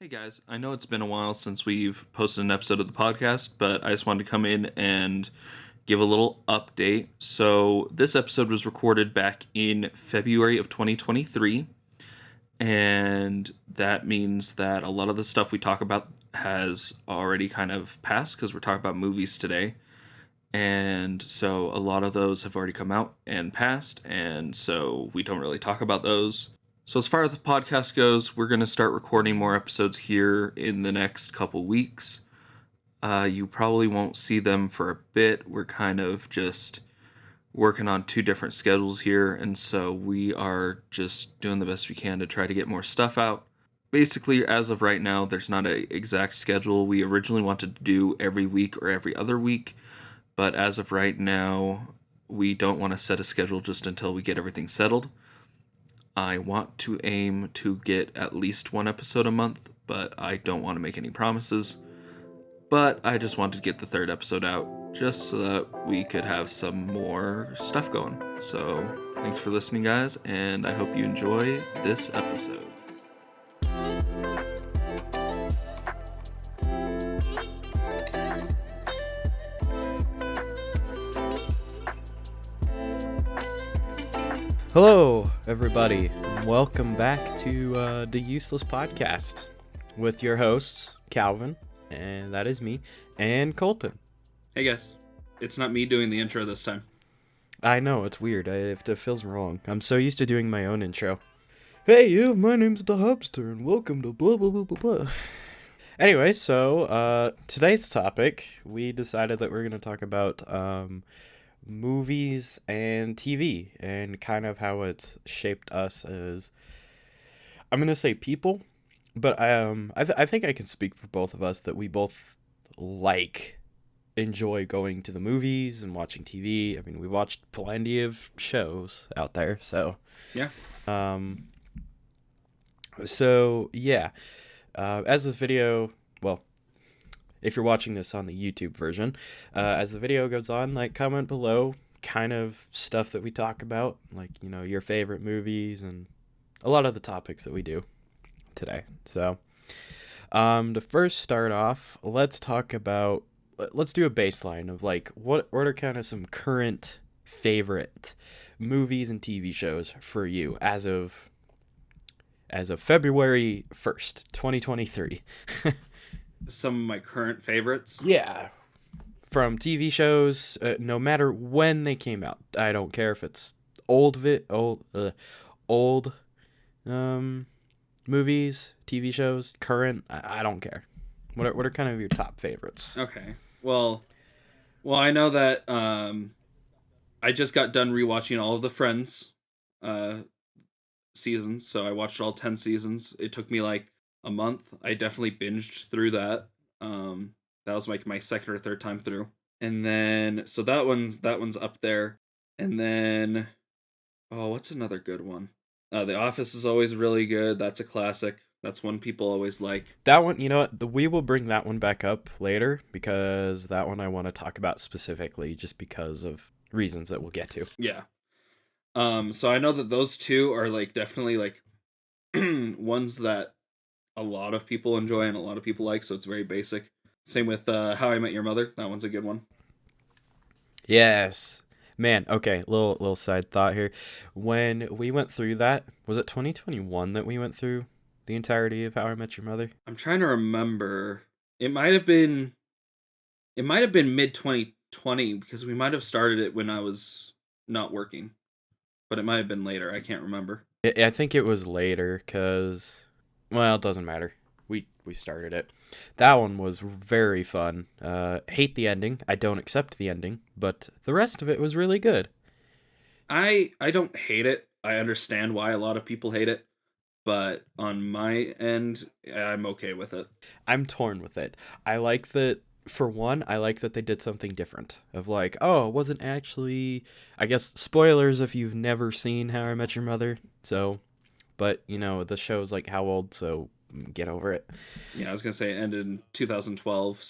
Hey guys, I know it's been a while since we've posted an episode of the podcast, but I just wanted to come in and give a little update. So, this episode was recorded back in February of 2023, and that means that a lot of the stuff we talk about has already kind of passed because we're talking about movies today. And so, a lot of those have already come out and passed, and so we don't really talk about those. So as far as the podcast goes, we're going to start recording more episodes here in the next couple weeks. You probably won't see them for a bit. We're kind of just working on two different schedules here, and so we are just doing the best we can to try to get more stuff out. Basically, as of right now, there's not an exact schedule. We originally wanted to do every week or every other week, but as of right now, we don't want to set a schedule just until we get everything settled. I want to aim to get at least one episode a month, but I don't want to make any promises. But I just wanted to get the third episode out just so that we could have some more stuff going. So thanks for listening, guys, and I hope you enjoy this episode. Hello, everybody. Welcome back to DaUseless Podcast with your hosts, Calvin, and that is me, and Colton. Hey, guys. It's not me doing the intro this time. I know, it's weird. It feels wrong. I'm so used to doing my own intro. Hey, you, my name's the Hubster, and welcome to blah, blah, blah, blah, blah. Anyway, so today's topic, we decided that we're going to talk about movies and TV and kind of how it's shaped us as, I'm going to say people, but I think I can speak for both of us that we both enjoy going to the movies and watching TV. I mean, we watched plenty of shows out there, so yeah. As this video, well, if you're watching this on the YouTube version, as the video goes on, comment below kind of stuff that we talk about, your favorite movies and a lot of the topics that we do today. So, to first start off, let's do a baseline of what are kind of some current favorite movies and TV shows for you as of February 1st, 2023. Some of my current favorites. Yeah. From TV shows, no matter when they came out. I don't care if it's old movies, TV shows, current. I don't care. What are kind of your top favorites? Okay. Well, I know that I just got done rewatching all of the Friends seasons, so I watched all 10 seasons. It took me a month. I definitely binged through that. That was my second or third time through. And then so that one's up there. And then what's another good one? The Office is always really good. That's a classic. That's one people always like. That one, you know what? We will bring that one back up later because that one I want to talk about specifically just because of reasons that we'll get to. Yeah. So I know that those two are definitely ones that a lot of people enjoy and a lot of people like, so it's very basic. Same with How I Met Your Mother. That one's a good one. Yes. Man, okay, little side thought here. When we went through that, was it 2021 that we went through the entirety of How I Met Your Mother? I'm trying to remember. It might have been mid 2020 because we might have started it when I was not working. But it might have been later. I can't remember. I think it was later because, well, it doesn't matter. We started it. That one was very fun. Hate the ending. I don't accept the ending, but the rest of it was really good. I don't hate it. I understand why a lot of people hate it, but on my end, I'm okay with it. I'm torn with it. I like that. For one, I like that they did something different. Of it wasn't actually, I guess, spoilers if you've never seen How I Met Your Mother. So, but the show's how old? So get over it. Yeah, I was gonna say it ended in 2012.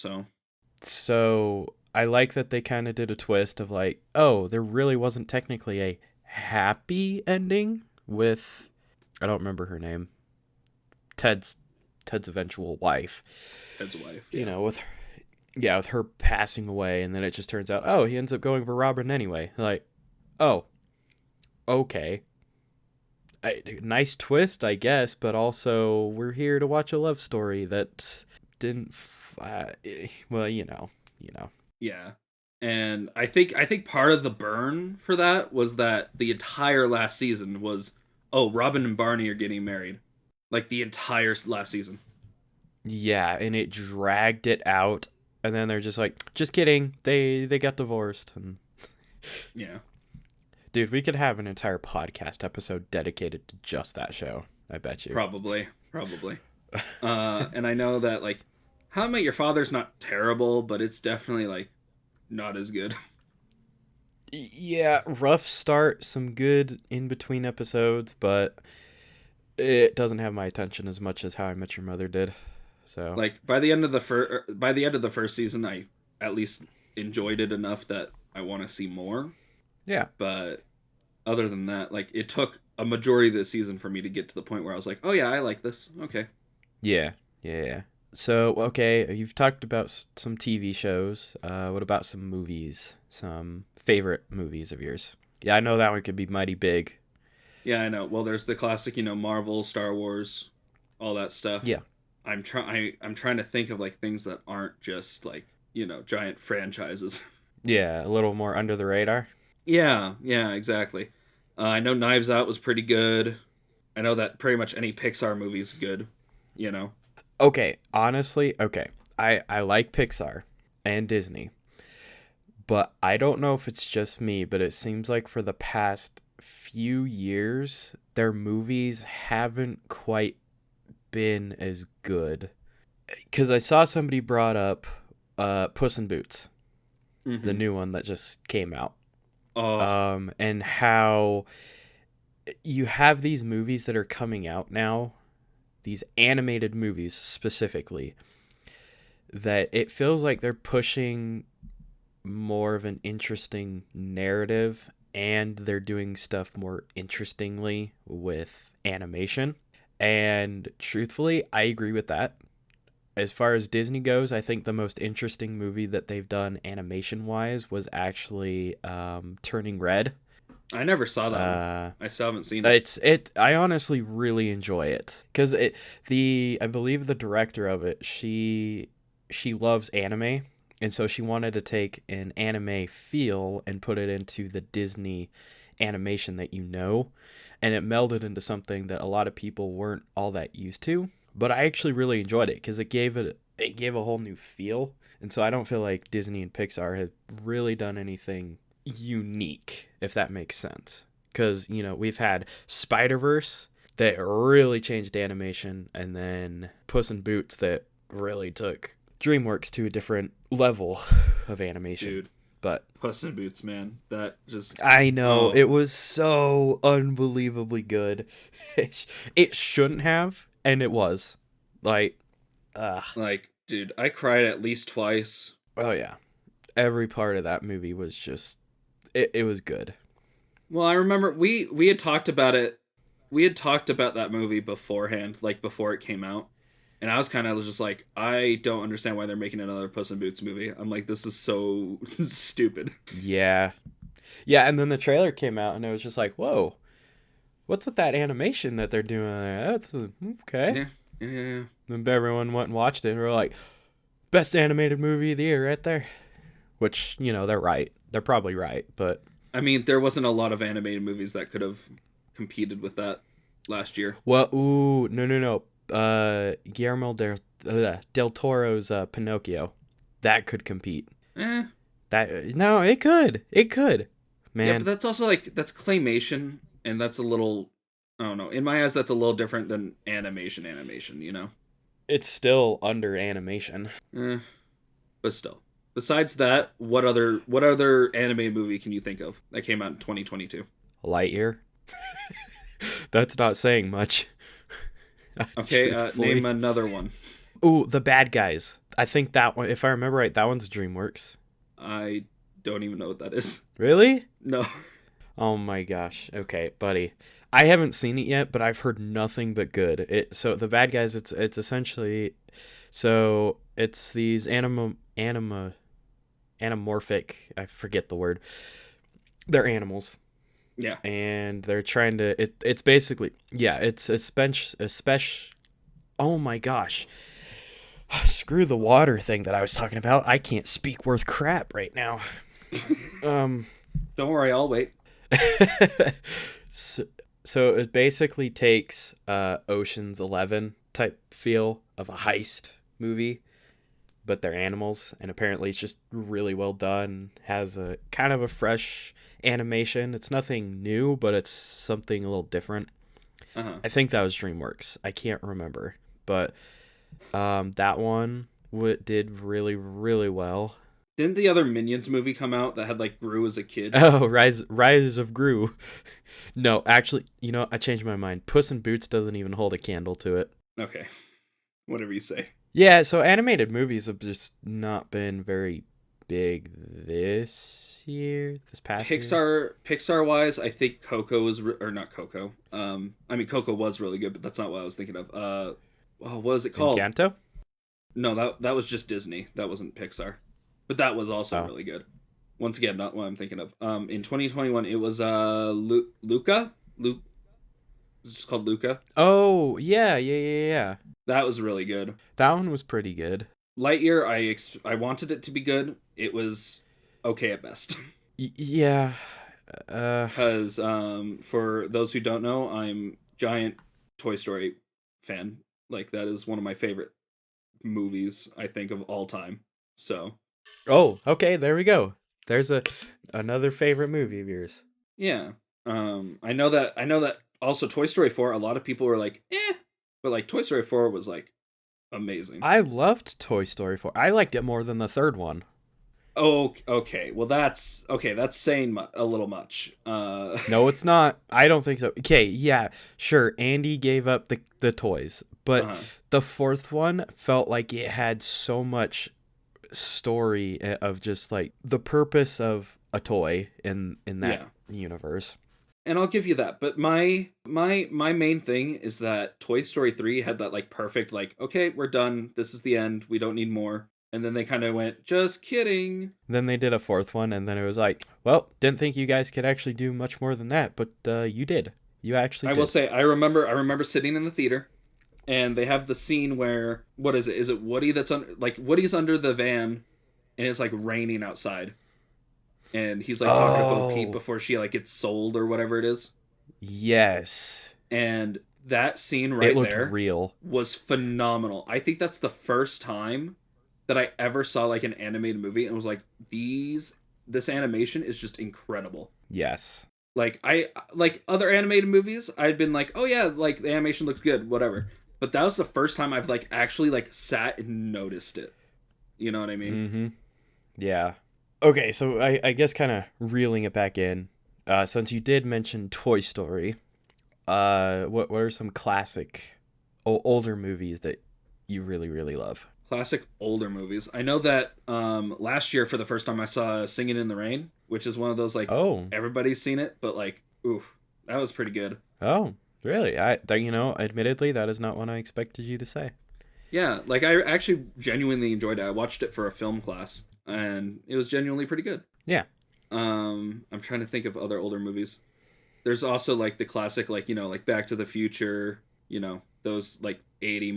So I like that they kind of did a twist of there really wasn't technically a happy ending with, I don't remember her name, Ted's Ted's eventual wife. Ted's wife, yeah. You know, with her passing away, and then it just turns out, oh, he ends up going for Robin anyway. Like, oh, okay. Nice twist, I guess, but also we're here to watch a love story that didn't. Well, you know. Yeah, and I think part of the burn for that was that the entire last season was, oh, Robin and Barney are getting married, like the entire last season. Yeah, and it dragged it out, and then they're just like, just kidding, they got divorced, and yeah. Dude, we could have an entire podcast episode dedicated to just that show. I bet you. Probably. And I know that, like, How I Met Your Father's not terrible, but it's definitely, like, not as good. Yeah, rough start, some good in-between episodes, but it doesn't have my attention as much as How I Met Your Mother did. So, like, by the end of the first season, I at least enjoyed it enough that I want to see more. Yeah. But other than that, like, it took a majority of the season for me to get to the point where I was like, oh yeah, I like this. Okay. Yeah. So, okay, you've talked about some TV shows. What about some movies? Some favorite movies of yours? Yeah, I know that one could be mighty big. Yeah, I know. Well, there's the classic, Marvel, Star Wars, all that stuff. Yeah. I'm trying to think of, like, things that aren't just, like, giant franchises. Yeah, a little more under the radar. Yeah, exactly. I know Knives Out was pretty good. I know that pretty much any Pixar movie is good, Okay, honestly, I like Pixar and Disney, but I don't know if it's just me, but it seems like for the past few years, their movies haven't quite been as good. Because I saw somebody brought up Puss in Boots, the new one that just came out. Oh. And how you have these movies that are coming out now, these animated movies specifically, that it feels like they're pushing more of an interesting narrative, and they're doing stuff more interestingly with animation. And truthfully, I agree with that. As far as Disney goes, I think the most interesting movie that they've done animation-wise was actually Turning Red. I never saw that one. I still haven't seen it. I honestly really enjoy it because I believe the director of it, she loves anime, and so she wanted to take an anime feel and put it into the Disney animation that and it melded into something that a lot of people weren't all that used to. But I actually really enjoyed it because it gave a whole new feel. And so I don't feel like Disney and Pixar have really done anything unique, if that makes sense. Because, we've had Spider-Verse that really changed animation, and then Puss in Boots that really took DreamWorks to a different level of animation. Dude. But Puss in Boots, man. That just... I know. It was so unbelievably good. It shouldn't have. And it was. Like, dude, I cried at least twice. Oh, yeah. Every part of that movie was just... It was good. Well, I remember we had talked about it. We had talked about that movie beforehand, like, before it came out. And I was kind of just like, I don't understand why they're making another Puss in Boots movie. I'm like, this is so stupid. Yeah. Yeah, and then the trailer came out, and it was just like, whoa. What's with that animation that they're doing there? That's okay. Yeah. Then everyone went and watched it, and we're like, best animated movie of the year right there. Which, they're right. They're probably right, but... I mean, there wasn't a lot of animated movies that could have competed with that last year. Well, no. Guillermo del Toro's Pinocchio. That could compete. No, it could. It could. Man. Yeah, but that's also, that's claymation... And that's a little, I don't know. In my eyes, that's a little different than animation, It's still under animation. But still. Besides that, what other anime movie can you think of that came out in 2022? Lightyear. That's not saying much. Okay, name another one. Ooh, The Bad Guys. I think that one, if I remember right, that one's DreamWorks. I don't even know what that is. Really? No. Oh my gosh. Okay, buddy. I haven't seen it yet, but I've heard nothing but good. So the bad guys, it's essentially, so it's these anamorphic. I forget the word. They're animals. Yeah. And they're trying to. It's basically, yeah. It's a special. Oh my gosh. Screw the water thing that I was talking about. I can't speak worth crap right now. Don't worry, I'll wait. So it basically takes Ocean's 11 type feel of a heist movie, but they're animals, and apparently it's just really well done. Has a kind of a fresh animation. It's nothing new, but it's something a little different. I think that was DreamWorks. I can't remember, but that one did really, really well. Didn't the other Minions movie come out that had like Gru as a kid? Oh, Rise of Gru. No, actually, I changed my mind. Puss in Boots doesn't even hold a candle to it. Okay. Whatever you say. Yeah, so animated movies have just not been very big this past year. Pixar wise, I think Coco was or not Coco. I mean Coco was really good, but that's not what I was thinking of. What was it called? Encanto? No, that was just Disney. That wasn't Pixar. But that was also really good. Once again, not what I'm thinking of. In 2021, it was Luca. It's just called Luca. Oh yeah. That was really good. That one was pretty good. Lightyear, I wanted it to be good. It was okay at best. Yeah. Because for those who don't know, I'm giant Toy Story fan. Like that is one of my favorite movies I think of all time. So. Oh, okay. There we go. There's another favorite movie of yours. Yeah. I know that also Toy Story 4, a lot of people were like, but like Toy Story 4 was like amazing. I loved Toy Story 4. I liked it more than the third one. Oh, okay. Well, that's saying a little much. No, it's not. I don't think so. Okay, yeah, sure. Andy gave up the toys, but the fourth one felt like it had so much story of just like the purpose of a toy in that universe. And I'll give you that, but my main thing is that Toy Story 3 had that like perfect like, okay, we're done. This is the end. We don't need more. And then they kind of went, just kidding. Then they did a fourth one, and then it was like, well, didn't think you guys could actually do much more than that, but you did. You actually did. I will say, I remember sitting in the theater, and they have the scene where, what is it? Is it Woody that's Woody's under the van, and it's like raining outside. And he's like talking to Bo Peep before she like gets sold or whatever it is. Yes. And that scene right there real. Was phenomenal. I think that's the first time that I ever saw like an animated movie and was like, this animation is just incredible. Yes. Like like other animated movies, I'd been like, oh yeah, like the animation looks good, whatever. But that was the first time I've like actually like sat and noticed it. You know what I mean? Mm-hmm. Yeah. Okay, so I guess kind of reeling it back in, since you did mention Toy Story, what are some classic older movies that you really, really love? Classic older movies. I know that last year for the first time I saw Singing in the Rain, which is one of those like everybody's seen it, but like oof, that was pretty good. Oh, really? Admittedly, that is not what I expected you to say. Yeah, like I actually genuinely enjoyed it. I watched it for a film class, and it was genuinely pretty good. Yeah. I'm trying to think of other older movies. There's also like the classic, like like Back to the Future. Those like 80s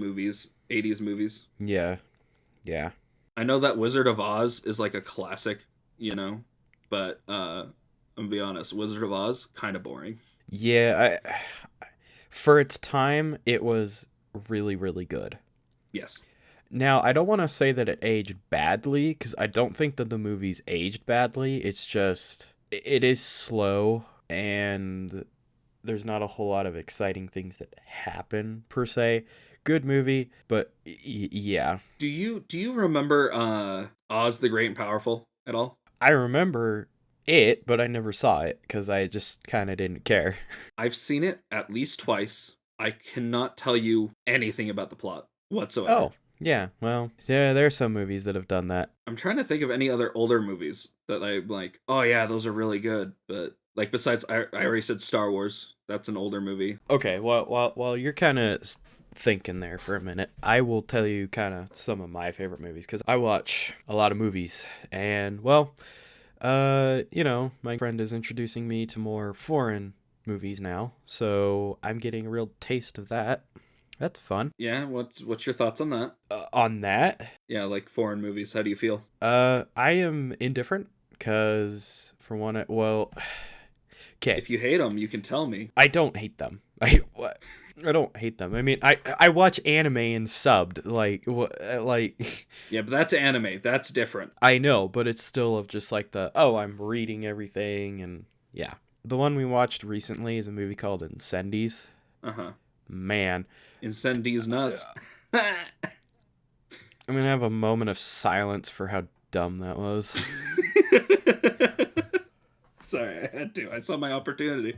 movies. Yeah. Yeah. I know that Wizard of Oz is like a classic, but I'm gonna be honest, Wizard of Oz kind of boring. Yeah, for its time, it was really, really good. Yes. Now, I don't want to say that it aged badly, because I don't think that the movie's aged badly. It's just, it is slow, and there's not a whole lot of exciting things that happen, per se. Good movie, but yeah. Do you remember Oz the Great and Powerful at all? I remember it, but I never saw it, because I just kind of didn't care. I've seen it at least twice. I cannot tell you anything about the plot whatsoever. Oh, yeah. Well, yeah, there are some movies that have done that. I'm trying to think of any other older movies that I'm like, oh yeah, those are really good. But like besides, I already said Star Wars. That's an older movie. Okay, well, while you're kind of thinking there for a minute, I will tell you kind of some of my favorite movies, because I watch a lot of movies, and well, my friend is introducing me to more foreign movies now, so I'm getting a real taste of that. That's fun. Yeah, what's your thoughts on that? On that? Yeah, like foreign movies. How do you feel? I am indifferent, because for one, okay. If you hate them, you can tell me. I don't hate them. I don't hate them. I mean, I watch anime and subbed, like. Yeah, but that's anime. That's different. I know, but it's still of just like I'm reading everything, and yeah. The one we watched recently is a movie called Incendies. Uh-huh. Man. Incendies nuts. I'm gonna have a moment of silence for how dumb that was. Sorry, I had to. I saw my opportunity.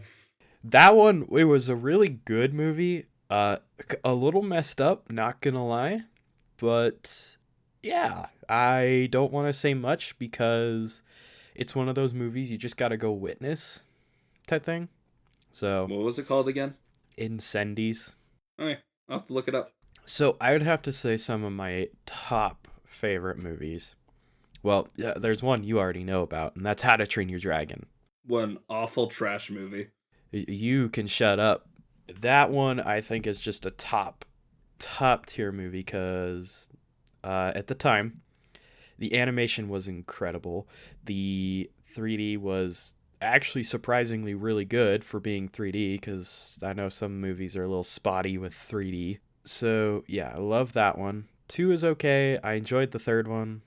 That one, it was a really good movie. A little messed up, not gonna lie. But yeah, I don't want to say much because it's one of those movies you just gotta go witness type thing. So What was it called again? Incendies. Okay, I'll have to look it up. So I would have to say some of my top favorite movies. Well, yeah, there's one you already know about, and that's How to Train Your Dragon. What an awful trash movie. You can shut up. That one I think is just a top tier movie because at the time the animation was incredible. The 3D was actually surprisingly really good for being 3D, because I know some movies are a little spotty with 3D. So yeah, I love that one. 2 is okay. I enjoyed the third one.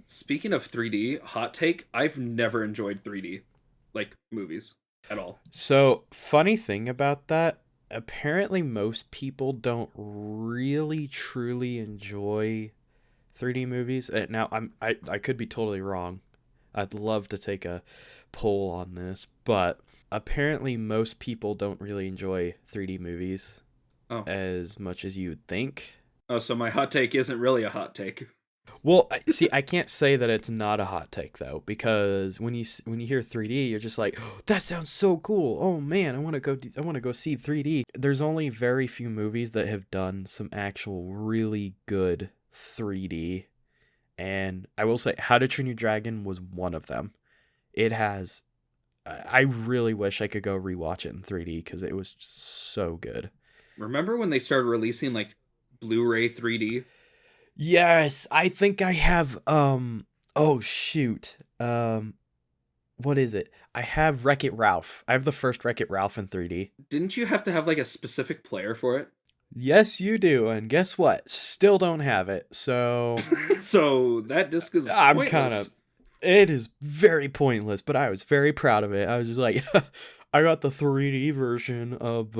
Speaking of 3D, hot take, I've never enjoyed 3D, like, movies at all. So, funny thing about that, apparently most people don't really truly enjoy 3D movies. Now, I could be totally wrong. I'd love to take a poll on this, but apparently most people don't really enjoy 3D movies as much as you would think. Oh, so my hot take isn't really a hot take. Well, see, I can't say that it's not a hot take though, because when you hear 3D, you're just like, oh, that sounds so cool. Oh man, I want to go see 3D. There's only very few movies that have done some actual really good 3D, and I will say How to Train Your Dragon was one of them. It has. I really wish I could go rewatch it in 3D because it was so good. Remember when they started releasing like Blu-ray 3D? Yes, I think I have oh shoot. What is it? I have Wreck-It Ralph. I have the first Wreck-It Ralph in 3D. Didn't you have to have like a specific player for it? Yes, you do. And guess what? Still don't have it. So So that disc is pointless. It is very pointless, but I was very proud of it. I was just like I got the 3D version of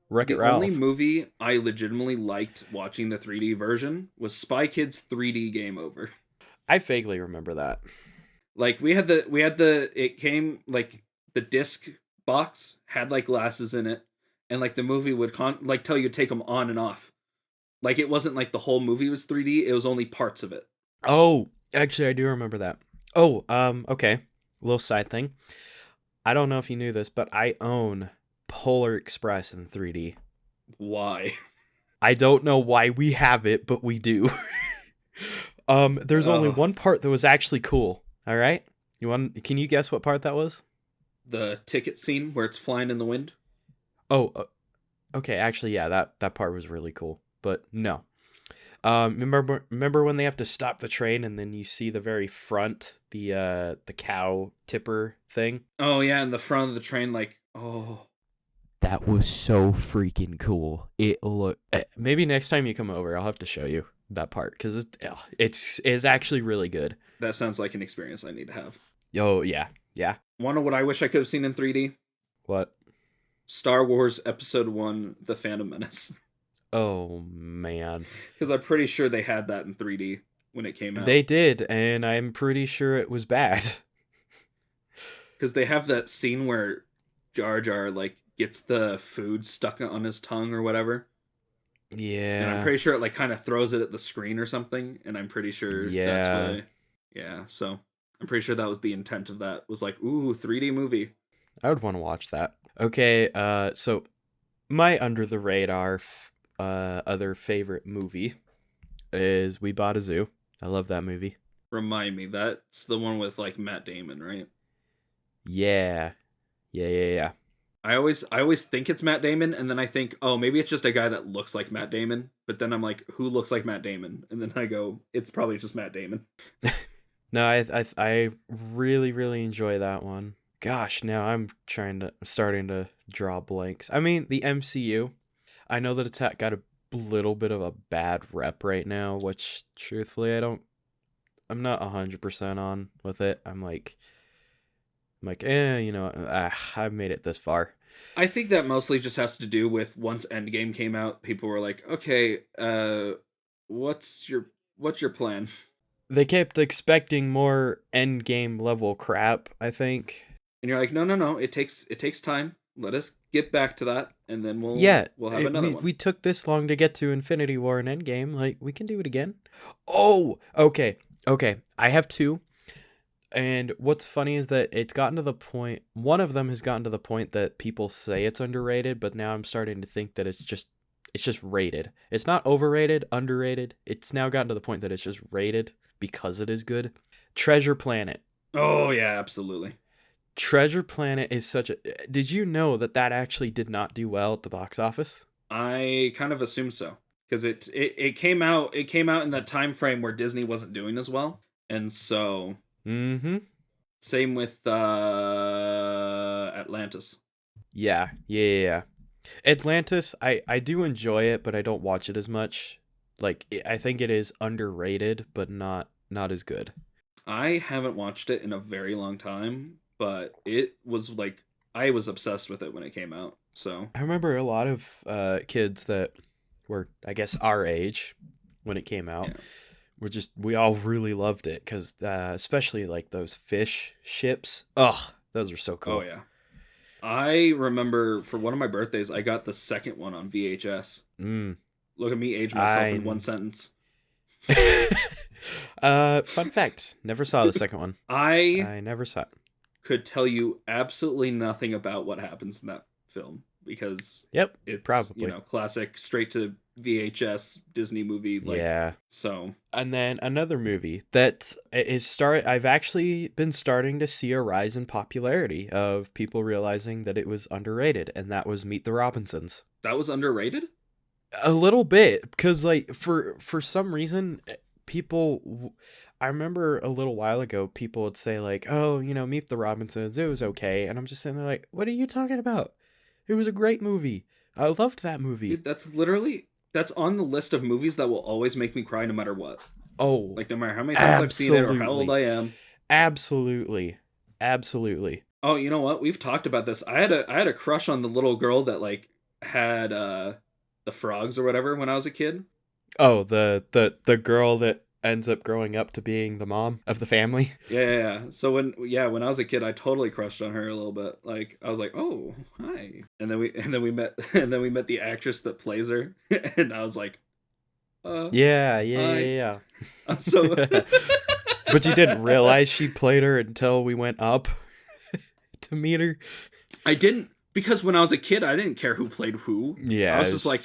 Wreck-It Ralph. The only movie I legitimately liked watching the 3D version was Spy Kids 3D Game Over. I vaguely remember that. Like it came like the disc box had like glasses in it, and like the movie would tell you to take them on and off. Like it wasn't like the whole movie was 3D, it was only parts of it. Oh, actually I do remember that. Oh, okay. Little side thing. I don't know if you knew this, but I own Polar Express in 3D. Why? I don't know why we have it, but we do. There's only one part that was actually cool. All right? Can you guess what part that was? The ticket scene where it's flying in the wind? Oh, okay, actually yeah, that part was really cool. But no. Remember when they have to stop the train and then you see the very front, the cow tipper thing? Oh yeah, in the front of the train, like, oh. That was so freaking cool. Maybe next time you come over, I'll have to show you that part because it's actually really good. That sounds like an experience I need to have. Oh yeah. Want to know what I wish I could have seen in 3D? What? Star Wars Episode 1: The Phantom Menace. Oh man. Because I'm pretty sure they had that in 3D when it came out. They did, and I'm pretty sure it was bad. Because they have that scene where Jar Jar like gets the food stuck on his tongue or whatever. Yeah. And I'm pretty sure it like kind of throws it at the screen or something. And I'm pretty sure that's why. Yeah, so I'm pretty sure that was the intent of that. Was like, ooh, 3D movie. I would want to watch that. Okay, so my under the radar other favorite movie is We Bought a Zoo. I love that movie. Remind me, that's the one with like Matt Damon, right? Yeah. Yeah. I always think it's Matt Damon, and then I think, oh, maybe it's just a guy that looks like Matt Damon. But then I'm like, who looks like Matt Damon? And then I go, it's probably just Matt Damon. No, I really really enjoy that one. Gosh, now I'm starting to draw blanks. I mean, the MCU. I know that it's got a little bit of a bad rep right now, which truthfully I'm not 100% on with it. I've made it this far. I think that mostly just has to do with once Endgame came out, people were like, okay, what's your plan? They kept expecting more Endgame level crap, I think. And you're like, no, it takes time. Let us get back to that, and then we'll have another one. We took this long to get to Infinity War and Endgame. Like, we can do it again. Oh, okay. I have two. And what's funny is that it's gotten to the point, one of them has gotten to the point that people say it's underrated, but now I'm starting to think that it's just rated. It's not overrated, underrated. It's now gotten to the point that it's just rated because it is good. Treasure Planet. Oh yeah, absolutely. Treasure Planet is did you know that actually did not do well at the box office? I kind of assumed so, because it came out in that time frame where Disney wasn't doing as well, and so same with Atlantis. Yeah. Atlantis, I do enjoy it, but I don't watch it as much. Like, I think it is underrated, but not as good. I haven't watched it in a very long time, but it was like, I was obsessed with it when it came out. So I remember a lot of kids that were, I guess, our age when it came out. Yeah. We all really loved it because especially like those fish ships. Oh, those are so cool. Oh yeah. I remember for one of my birthdays, I got the second one on VHS. Look at me age myself in one sentence. Fun fact, never saw the second one. I never saw it. Could tell you absolutely nothing about what happens in that film because it's probably, classic straight to VHS Disney movie. Yeah. So, and then another movie that I've actually been starting to see a rise in popularity of people realizing that it was underrated, and that was Meet the Robinsons. That was underrated? A little bit, because like for some reason I remember a little while ago people would say like, oh, Meet the Robinsons, it was okay, and I'm just sitting there like, what are you talking about? It was a great movie. I loved that movie. Dude, that's on the list of movies that will always make me cry no matter what. Oh, like no matter how many times I've seen it or how old I am. Absolutely. Oh, you know what? We've talked about this. I had a crush on the little girl that like had the frogs or whatever when I was a kid. Oh, the girl that ends up growing up to being the mom of the family. Yeah. So when I was a kid, I totally crushed on her a little bit. Like I was like, "Oh, hi," and then we met the actress that plays her, and I was like, Yeah. So, but you didn't realize she played her until we went up to meet her. I didn't, because when I was a kid, I didn't care who played who. Yeah, I was just like,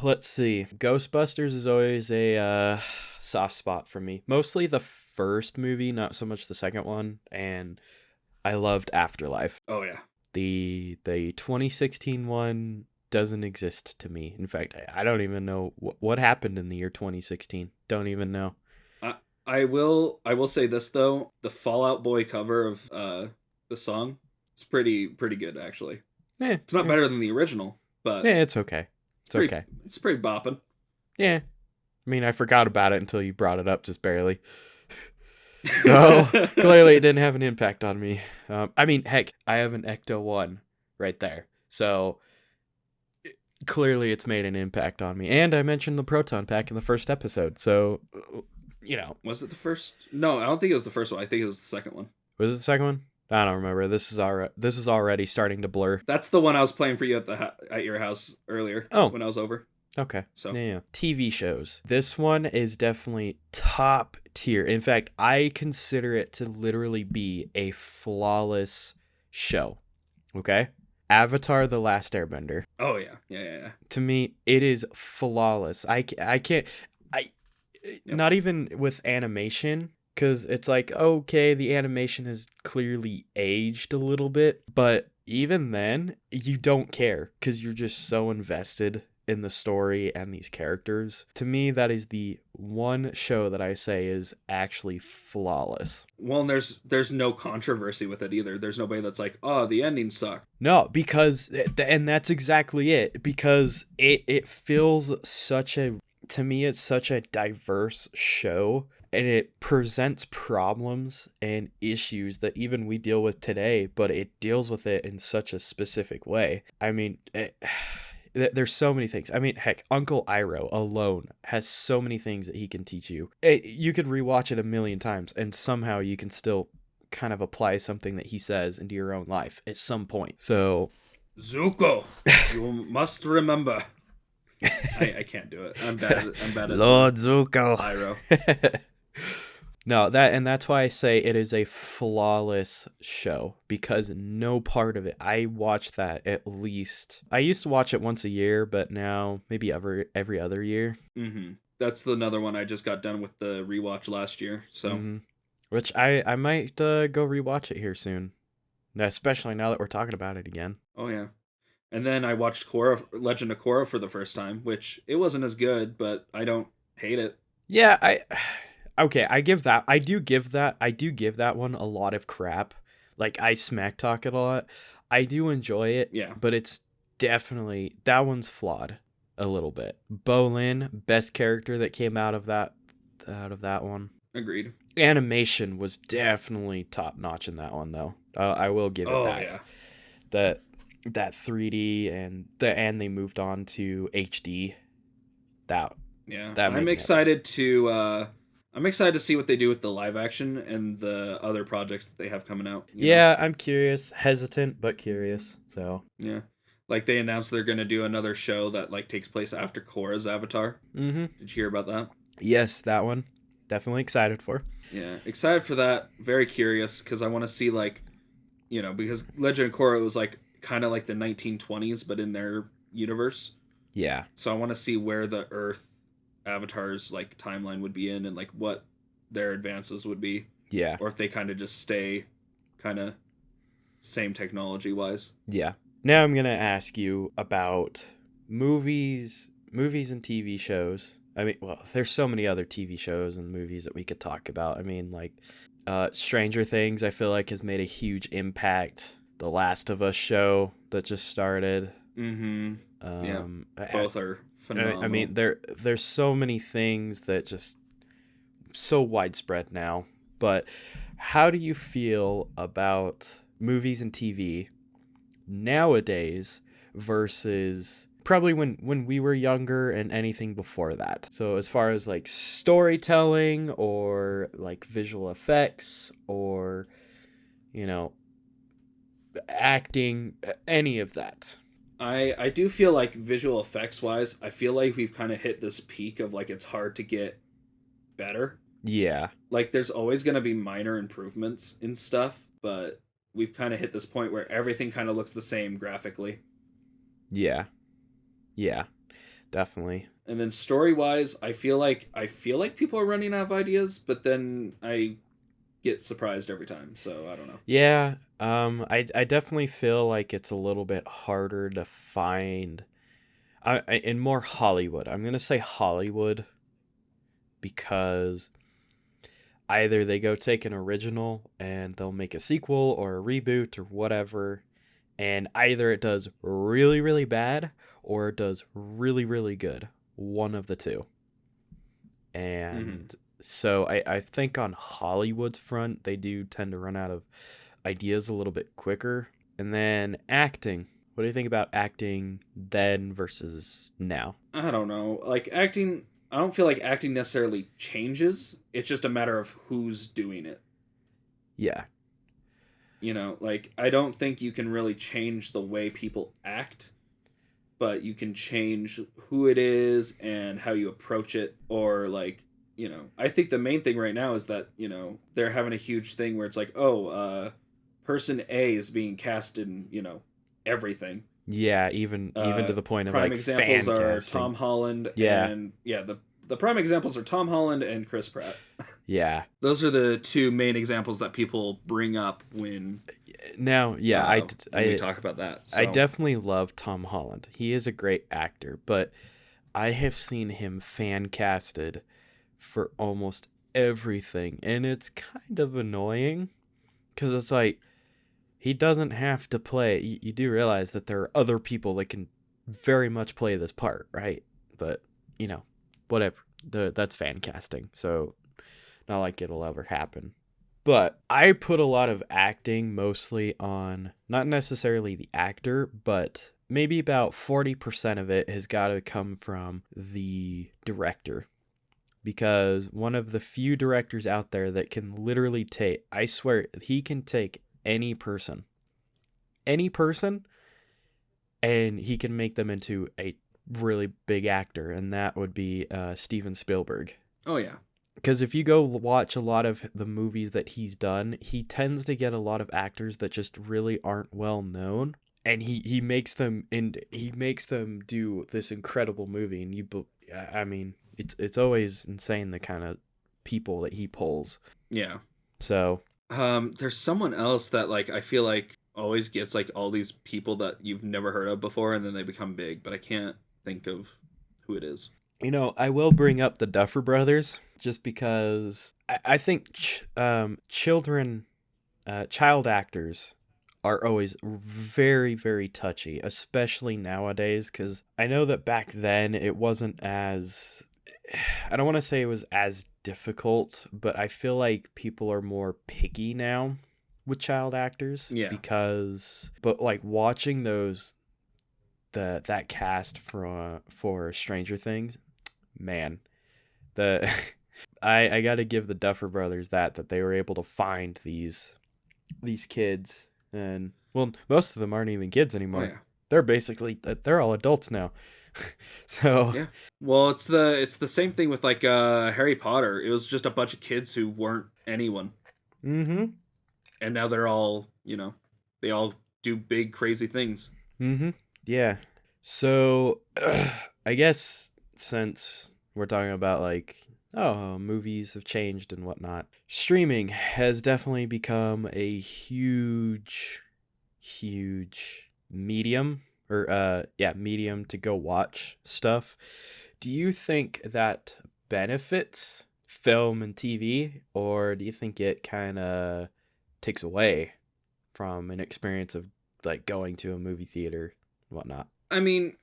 Let's see. Ghostbusters is always a soft spot for me. Mostly the first movie, not so much the second one. And I loved Afterlife. Oh, yeah. The 2016 one doesn't exist to me. In fact, I don't even know what happened in the year 2016. Don't even know. I will say this, though. The Fall Out Boy cover of the song is pretty good, actually. It's not better than the original, but... Yeah, it's okay. Okay. It's pretty bopping. Yeah. I mean, I forgot about it until you brought it up just barely. So, clearly it didn't have an impact on me. I mean, heck, I have an Ecto-1 right there. So, clearly it's made an impact on me. And I mentioned the Proton Pack in the first episode. So, Was it the first? No, I don't think it was the first one. I think it was the second one. Was it the second one? I don't remember. This is already starting to blur. That's the one I was playing for you at your house earlier. Oh, when I was over. Okay. So yeah. TV shows. This one is definitely top tier. In fact, I consider it to literally be a flawless show. Okay? Avatar: The Last Airbender. Oh yeah, yeah. To me, it is flawless. I can't I Yep. Not even with animation, cuz it's like, okay, the animation has clearly aged a little bit, but even then, you don't care cuz you're just so invested in the story and these characters. To me, that is the one show that I say is actually flawless. Well, and there's no controversy with it either. There's nobody that's like, oh, the ending sucked. No, because and that's exactly it. Because it feels such a, to me, it's such a diverse show, and it presents problems and issues that even we deal with today, but it deals with it in such a specific way. I mean, there's so many things. I mean, heck, Uncle Iroh alone has so many things that he can teach you. You could rewatch it a million times, and somehow you can still kind of apply something that he says into your own life at some point. So, Zuko, you must remember. I can't do it. I'm bad at Lord Zuko. Iroh. No, that's why I say it is a flawless show, because no part of it. I watch that at least. I used to watch it once a year, but now maybe every other year. Mm-hmm. That's another one I just got done with the rewatch last year. So, which I might go rewatch it here soon, especially now that we're talking about it again. Oh yeah, and then I watched Legend of Korra for the first time, which it wasn't as good, but I don't hate it. Yeah, okay, I do give that one a lot of crap. Like, I smack talk it a lot. I do enjoy it. Yeah. But it's definitely, that one's flawed a little bit. Bolin, best character that came out of that one. Agreed. Animation was definitely top notch in that one, though. I will give it that. Yeah. That 3D and they moved on to HD. I'm excited to see what they do with the live action and the other projects that they have coming out. You know? I'm curious, hesitant but curious. So yeah, like they announced they're gonna do another show that like takes place after Korra's Avatar. Mm-hmm. Did you hear about that? Yes, that one. Definitely excited for. Yeah, excited for that. Very curious because I want to see because Legend of Korra was like kind of like the 1920s, but in their universe. Yeah. So I want to see where the Earth Avatar's like timeline would be in and like what their advances would be. Yeah. Or if they kind of just stay kind of same technology wise. Yeah. Now I'm going to ask you about movies and TV shows. I mean, well, there's so many other TV shows and movies that we could talk about. I mean, like Stranger Things, I feel like has made a huge impact. The Last of Us show that just started. Mm-hmm. Both are phenomenal. I mean, there's so many things that just so widespread now. But how do you feel about movies and TV nowadays versus probably when we were younger and anything before that? So as far as like storytelling or like visual effects or, acting, any of that. I do feel like visual effects wise, I feel like we've kind of hit this peak of like it's hard to get better. Yeah. Like there's always going to be minor improvements in stuff, but we've kind of hit this point where everything kind of looks the same graphically. Yeah. Yeah. Definitely. And then story wise, I feel like people are running out of ideas, but then I get surprised every time, so I don't know. Yeah, I definitely feel like it's a little bit harder to find in more Hollywood. I'm gonna say Hollywood because either they go take an original and they'll make a sequel or a reboot or whatever, and either it does really, really bad or it does really, really good. One of the two. And so I think on Hollywood's front, they do tend to run out of ideas a little bit quicker. And then acting. What do you think about acting then versus now? I don't know. Like acting, I don't feel like acting necessarily changes. It's just a matter of who's doing it. Yeah. Like I don't think you can really change the way people act, but you can change who it is and how you approach it, or like, I think the main thing right now is that, they're having a huge thing where it's like, person A is being cast in, everything. Yeah, even to the point of prime like examples fan are casting. Tom Holland Yeah. and the prime examples are Tom Holland and Chris Pratt. Yeah. Those are the two main examples that people bring up when Now, yeah, when we talk about that. So. I definitely love Tom Holland. He is a great actor, but I have seen him fan casted for almost everything, and it's kind of annoying because it's like he doesn't have to play. You do realize that there are other people that can very much play this part, right? But whatever. That's fan casting, so not like it'll ever happen. But I put a lot of acting mostly on not necessarily the actor, but maybe about 40% of it has got to come from the director. Because one of the few directors out there that can literally take, I swear, he can take any person, and he can make them into a really big actor, and that would be Steven Spielberg. Oh, yeah. Because if you go watch a lot of the movies that he's done, he tends to get a lot of actors that just really aren't well known, and he makes them do this incredible movie. And it's always insane the kind of people that he pulls. Yeah. So there's someone else that like I feel like always gets like all these people that you've never heard of before, and then they become big, but I can't think of who it is. I will bring up the Duffer Brothers just because I think child actors are always very, very touchy, especially nowadays, because I know that back then it wasn't as, I don't want to say it was as difficult, but I feel like people are more picky now with child actors. Yeah. But like watching that cast for Stranger Things, man, I got to give the Duffer Brothers that they were able to find these kids, and well, most of them aren't even kids anymore. Oh, yeah. They're all adults now. So yeah, well, it's the same thing with like Harry Potter. It was just a bunch of kids who weren't anyone. Mm-hmm. And now they're all, they all do big crazy things. Mm-hmm. Yeah. So I guess since we're talking about like, movies have changed and whatnot, streaming has definitely become a huge medium medium to go watch stuff. Do you think that benefits film and TV, or do you think it kind of takes away from an experience of like going to a movie theater and whatnot? I mean,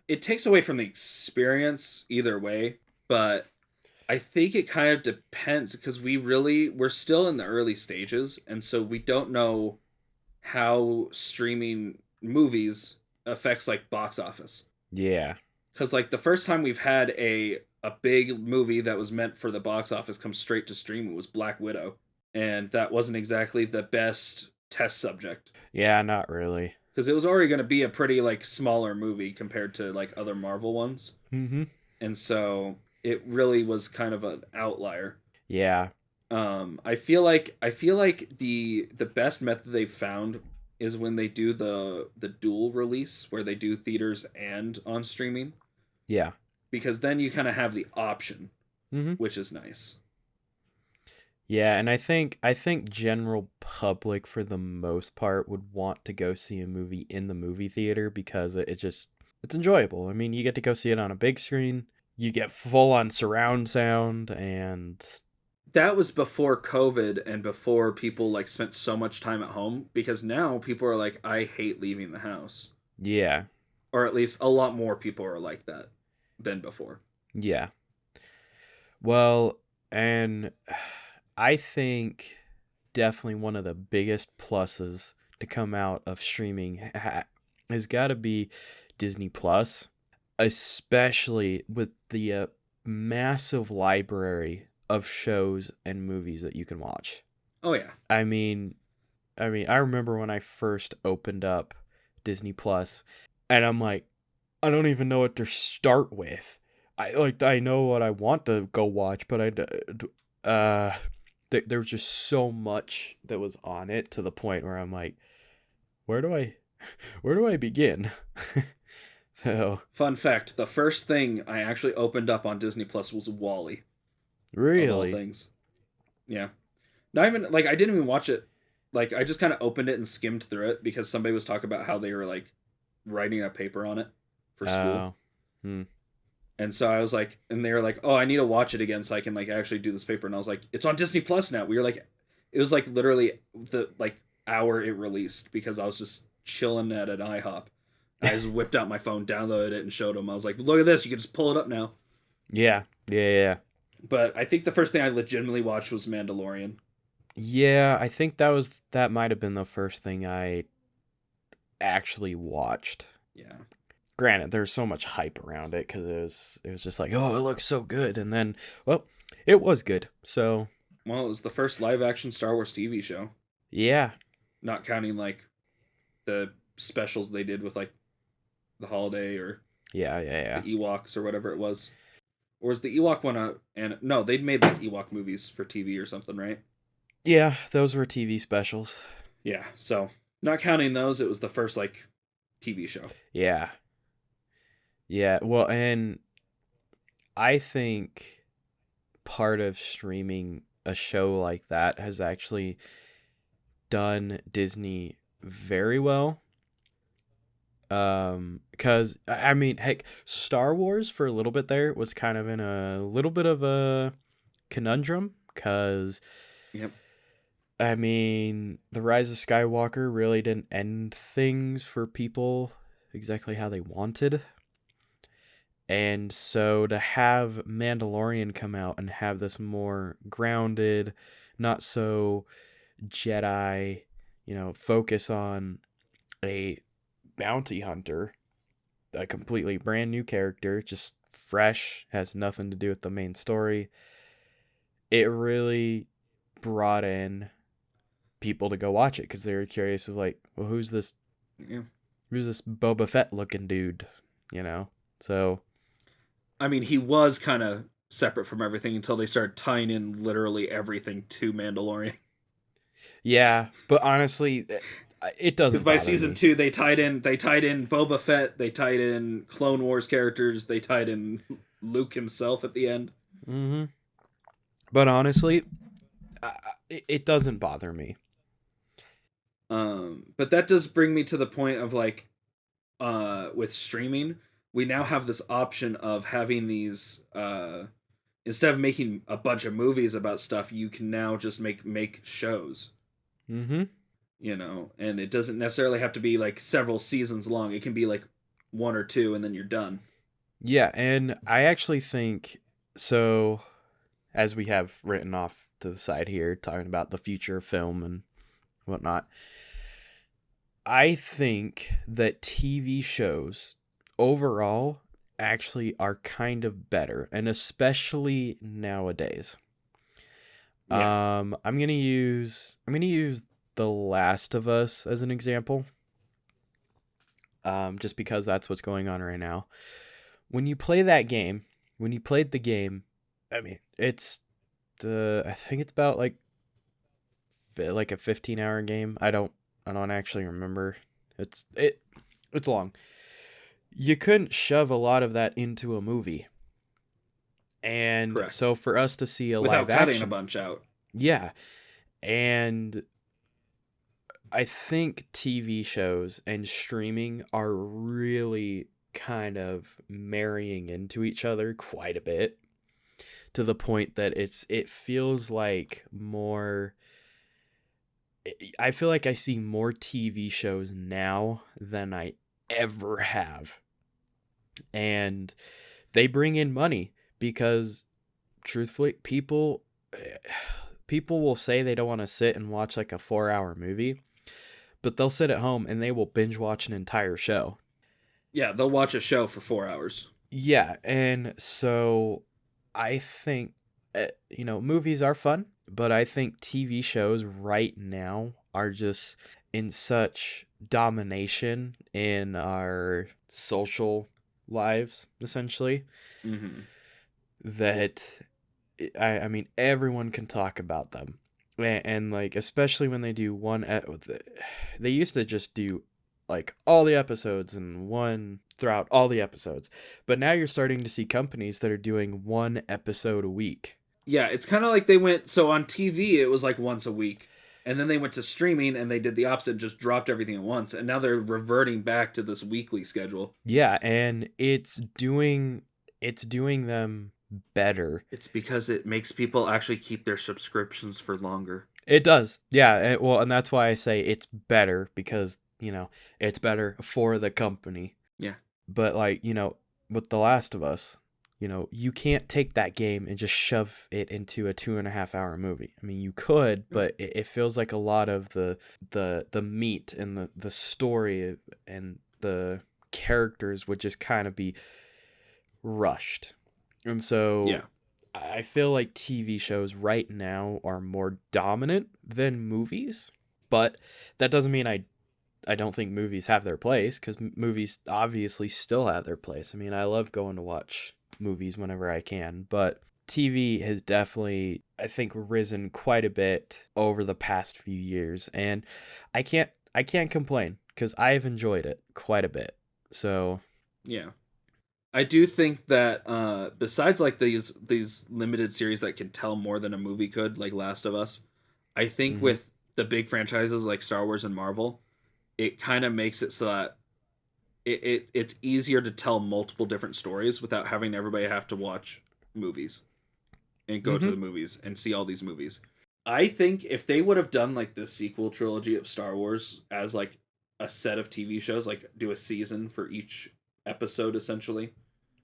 it takes away from the experience either way, but I think it kind of depends because we're still in the early stages, and so we don't know how streaming movies affects like box office. Yeah. Because like the first time we've had a big movie that was meant for the box office come straight to stream, it was Black Widow, and that wasn't exactly the best test subject. Yeah, not really. Because it was already going to be a pretty like smaller movie compared to like other Marvel ones. Mm-hmm. And so it really was kind of an outlier. Yeah. I feel like the best method they've found is when they do the dual release, where they do theaters and on streaming. Yeah. Because then you kind of have the option, mm-hmm. which is nice. Yeah, and I think general public for the most part would want to go see a movie in the movie theater because it's enjoyable. I mean, you get to go see it on a big screen. You get full on surround sound, and that was before COVID and before people like spent so much time at home, because now people are like, I hate leaving the house. Yeah. Or at least a lot more people are like that than before. Yeah. Well, and I think definitely one of the biggest pluses to come out of streaming has got to be Disney Plus, especially with the massive library of shows and movies that you can watch. Oh yeah. I mean, I remember when I first opened up Disney Plus, and I'm like, I don't even know what to start with. I know what I want to go watch, but there was just so much that was on it to the point where I'm like, where do I begin? So Fun fact: the first thing I actually opened up on Disney Plus was Wall-E. Of all really, things, yeah. Not even like I didn't even watch it. Like I just kind of opened it and skimmed through it because somebody was talking about how they were like writing a paper on it for school. Hmm. And so I was like, and they were like, "Oh, I need to watch it again so I can like actually do this paper." And I was like, "It's on Disney Plus now." We were like, it was like literally the like hour it released because I was just chilling at an IHOP. I just whipped out my phone, downloaded it, and showed them. I was like, "Look at this! You can just pull it up now." Yeah. But I think the first thing I legitimately watched was Mandalorian. Yeah, I think that might have been the first thing I actually watched. Yeah. Granted, there's so much hype around it because it was just like, oh, it looks so good, and then, well, it was good. So Well, it was the first live action Star Wars TV show, yeah, not counting like the specials they did with like the holiday or yeah. the Ewoks or whatever it was. Or was the Ewok one and no, they'd made like Ewok movies for TV or something, right? Yeah, those were TV specials. Yeah, so not counting those, it was the first like TV show. Yeah. Yeah, well, and I think part of streaming a show like that has actually done Disney very well. Because I mean, heck, Star Wars for a little bit there was kind of in a little bit of a conundrum because Yep. I mean, The Rise of Skywalker really didn't end things for people exactly how they wanted. And so to have Mandalorian come out and have this more grounded, not so Jedi, focus on a bounty hunter, a completely brand new character, just fresh, has nothing to do with the main story. It really brought in people to go watch it because they were curious of like, well, who's this Boba Fett looking dude, So I mean, he was kind of separate from everything until they started tying in literally everything to Mandalorian. yeah, but honestly, it doesn't. Because by bother season me. 2, they tied in Boba Fett, they tied in Clone Wars characters, they tied in Luke himself at the end. Mm-hmm. But honestly, it doesn't bother me. But that does bring me to the point of like, with streaming, we now have this option of having these, instead of making a bunch of movies about stuff, you can now just make shows. Mm-hmm. And it doesn't necessarily have to be like several seasons long. It can be like 1 or 2 and then you're done. Yeah, and I actually think so. As we have written off to the side here, talking about the future of film and whatnot, I think that TV shows overall actually are kind of better, and especially nowadays. Yeah. I'm gonna use The Last of Us as an example. Just because that's what's going on right now. When you played the game, I mean, I think it's about like a 15-hour game. I don't actually remember. It's long. You couldn't shove a lot of that into a movie. And Correct. so for us to see a Without live cutting action, a bunch out. yeah. And I think TV shows and streaming are really kind of marrying into each other quite a bit, to the point that it feels like more. I feel like I see more TV shows now than I ever have. And they bring in money because truthfully, people will say they don't want to sit and watch like a 4-hour movie, but they'll sit at home and they will binge watch an entire show. Yeah, they'll watch a show for 4 hours. Yeah, and so I think movies are fun, but I think TV shows right now are just in such domination in our social lives, essentially, Mm-hmm. that I mean, everyone can talk about them. And like, especially when they do they used to just do like all the episodes and one throughout all the episodes. But now you're starting to see companies that are doing one episode a week. Yeah, it's kind of like they went, so on TV it was like once a week. And then they went to streaming and they did the opposite, just dropped everything at once. And now they're reverting back to this weekly schedule. Yeah, and it's doing them better. It's because it makes people actually keep their subscriptions for longer. It does. Yeah, and that's why I say it's better, because, it's better for the company. Yeah. But like, with The Last of Us, you can't take that game and just shove it into a 2.5 hour movie. I mean, you could, but it feels like a lot of the meat and the story and the characters would just kind of be rushed. And so yeah. I feel like TV shows right now are more dominant than movies, but that doesn't mean I don't think movies have their place, because movies obviously still have their place. I mean, I love going to watch movies whenever I can, but TV has definitely, I think, risen quite a bit over the past few years, and I can't complain, because I've enjoyed it quite a bit. So yeah, I do think that besides like these limited series that can tell more than a movie could, like Last of Us, I think with the big franchises like Star Wars and Marvel, it kind of makes it so that it's easier to tell multiple different stories without having everybody have to watch movies and go to the movies and see all these movies. I think if they would have done like this sequel trilogy of Star Wars as like a set of TV shows, like do a season for each episode essentially.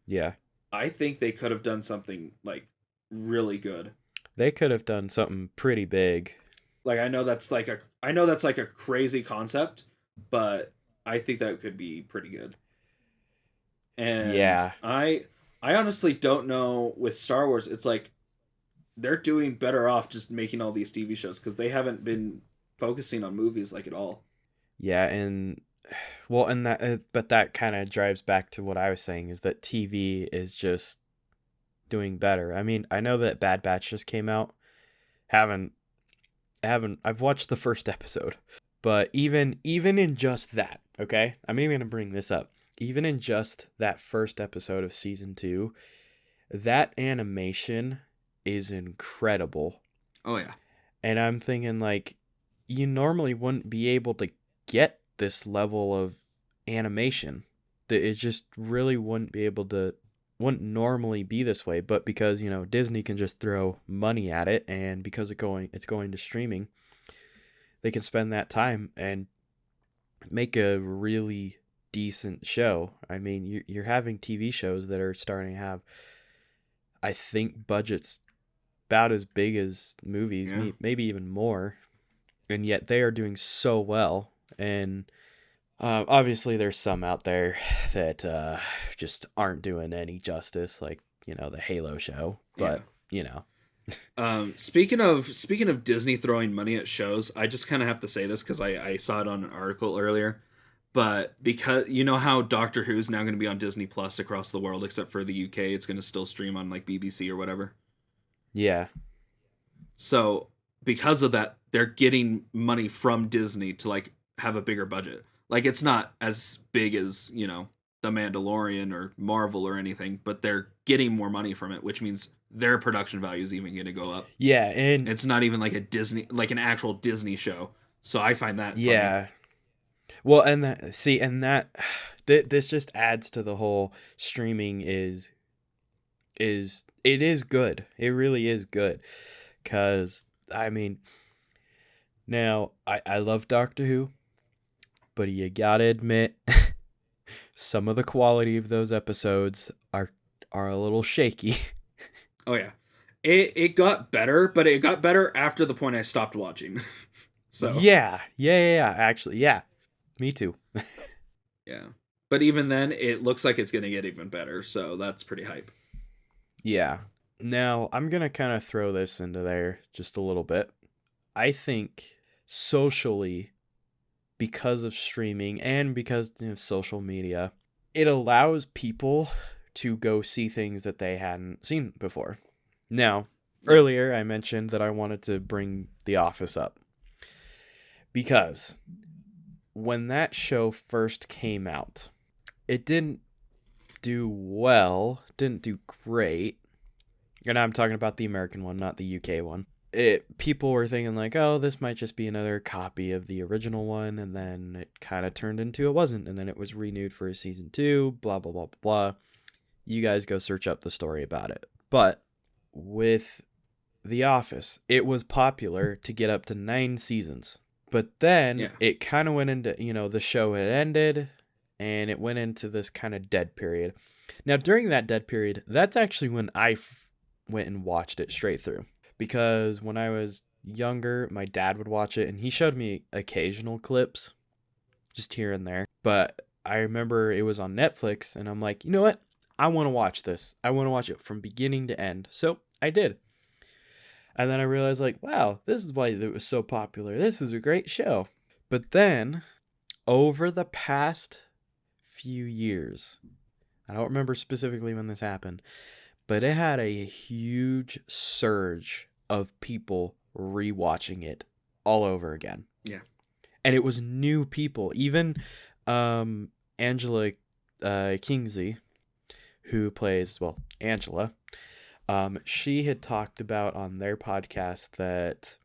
Yeah. I think they could have done something like really good. They could have done something pretty big. Like I know that's like a crazy concept, but I think that could be pretty good. And yeah. I honestly don't know with Star Wars. It's like they're doing better off just making all these TV shows, because they haven't been focusing on movies like at all. Yeah, and well, and that kind of drives back to what I was saying, is that TV is just doing better. I mean, I know that Bad Batch just came out. I've watched the first episode, but even in just that, okay? I'm even gonna bring this up. Even in just that first episode of season 2, that animation is incredible. Oh yeah. And I'm thinking, like, you normally wouldn't be able to get this level of animation. That it just really wouldn't normally be this way, but because, Disney can just throw money at it, and because it's going to streaming, they can spend that time and make a really decent show. I mean, you're having TV shows that are starting to have, I think, budgets about as big as movies, maybe even more, and yet they are doing so well. And obviously there's some out there that just aren't doing any justice, like, the Halo show, but speaking of Disney throwing money at shows, I just kind of have to say this because I saw it on an article earlier, but because how Doctor Who's now going to be on Disney Plus across the world, except for the UK, it's going to still stream on like BBC or whatever. Yeah. So because of that, they're getting money from Disney to like have a bigger budget. Like it's not as big as, The Mandalorian or Marvel or anything, but they're getting more money from it, which means their production value is even going to go up. Yeah, and it's not even like an actual Disney show. So I find that yeah. funny. Well, and this just adds to the whole streaming is good. It really is good. 'Cause I mean, now I love Doctor Who, but you gotta admit some of the quality of those episodes are a little shaky. Oh yeah. It got better, but it got better after the point I stopped watching. So Yeah. Actually, yeah. Me too. Yeah. But even then, it looks like it's gonna get even better, so that's pretty hype. Yeah. Now, I'm going to kind of throw this into there just a little bit. I think socially, because of streaming and because of social media, it allows people to go see things that they hadn't seen before. Now, Earlier, I mentioned that I wanted to bring The Office up because when that show first came out, it didn't do well, didn't do great. And I'm talking about the American one, not the UK one. People were thinking like, oh, this might just be another copy of the original one, and then it kind of turned into it wasn't, and then it was renewed for a season 2, blah, blah, blah, blah. You guys go search up the story about it. But with The Office, it was popular to get up to 9 seasons. But then it kind of went into, the show had ended, and it went into this kind of dead period. Now, during that dead period, that's actually when I went and watched it straight through. Because when I was younger, my dad would watch it, and he showed me occasional clips, just here and there. But I remember it was on Netflix, and I'm like, you know what? I want to watch this. I want to watch it from beginning to end. So I did. And then I realized, like, wow, this is why it was so popular. This is a great show. But then, over the past few years, I don't remember specifically when this happened, but it had a huge surge of people rewatching it all over again. Yeah. And it was new people. Even Angela Kingsley, who plays, Angela, she had talked about on their podcast that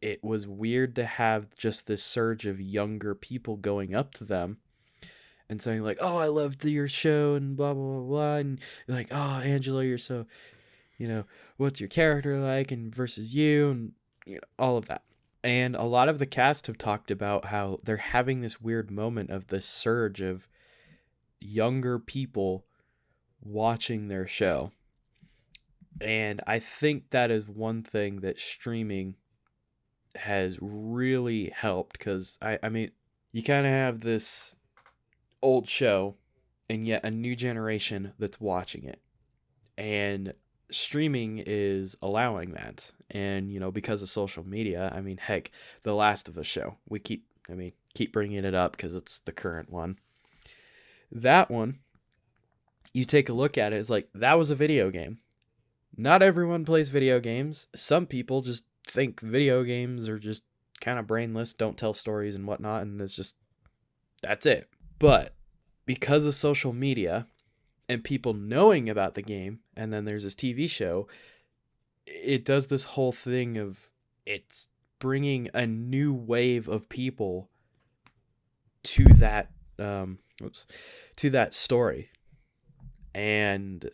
it was weird to have just this surge of younger people going up to them and saying like, oh, I loved your show and blah, blah, blah, blah. And like, oh, Angela, you're so, what's your character like and versus you and, all of that. And a lot of the cast have talked about how they're having this weird moment of this surge of younger people watching their show. And I think that is one thing that streaming has really helped, because I mean, you kind of have this old show and yet a new generation that's watching it, and streaming is allowing that. And because of social media, I mean, heck, the Last of Us show, we keep bringing it up because it's the current one. That one, you take a look at it, it's like, that was a video game. Not everyone plays video games. Some people just think video games are just kind of brainless, don't tell stories and whatnot, and that's it. But because of social media and people knowing about the game, and then there's this TV show, it does this whole thing of it's bringing a new wave of people to that to that story. And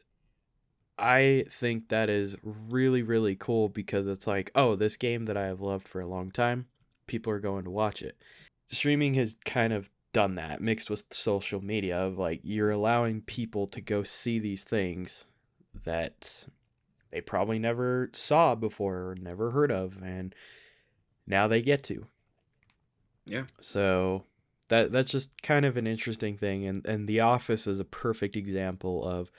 I think that is really, really cool, because it's like, oh, this game that I have loved for a long time, people are going to watch it. Streaming has kind of done that, mixed with social media, of like, you're allowing people to go see these things that they probably never saw before or never heard of, and now they get to. Yeah. So that's just kind of an interesting thing, and The Office is a perfect example of,